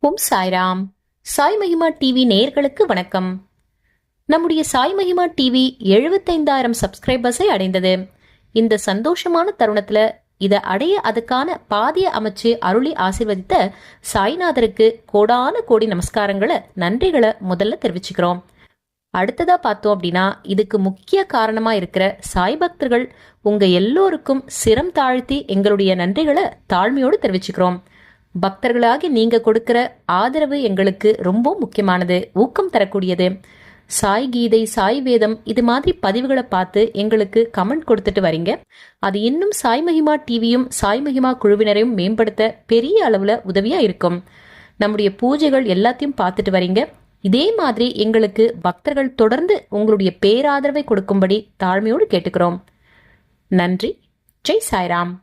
ஓம் சாய்ராம். சாய் மகிமா டிவி நேயர்களுக்கு வணக்கம். நம்முடைய சாய் மகிமா டிவி 75,000 சப்ஸ்கிரைபர்ஸை அடைந்தது. இந்த சந்தோஷமான தருணத்துல இதை அடைய அதுக்கான பாதிய அமைச்சு அருளி ஆசீர்வதித்த சாய்நாதருக்கு கோடான கோடி நமஸ்காரங்களை, நன்றிகளை முதல்ல தெரிவிச்சுக்கிறோம். அடுத்ததா பார்த்தோம் அப்படின்னா, இதுக்கு முக்கிய காரணமா இருக்கிற சாய் பக்தர்கள் உங்க எல்லோருக்கும் சிரம் தாழ்த்தி எங்களுடைய நன்றிகளை தாழ்மையோடு தெரிவிச்சுக்கிறோம். பக்தர்களாகி நீங்க கொடுக்கிற ஆதரவு எங்களுக்கு ரொம்ப முக்கியமானது, ஊக்கம் தரக்கூடியது. சாய் கீதை, சாய் வேதம் இது மாதிரி பதிவுகளை பார்த்து எங்களுக்கு கமெண்ட் கொடுத்துட்டு வரீங்க. அது இன்னும் சாய் மகிமா டிவியும் சாய் மகிமா குழுவினரையும் மேம்படுத்த பெரிய அளவுல உதவியா இருக்கும். நம்முடைய பூஜைகள் எல்லாத்தையும் பார்த்துட்டு வரீங்க. இதே மாதிரி எங்களுக்கு பக்தர்கள் தொடர்ந்து உங்களுடைய பேராதரவை கொடுக்கும்படி தாழ்மையோடு கேட்டுக்கிறோம். நன்றி. ஜெய் சாய்ராம்.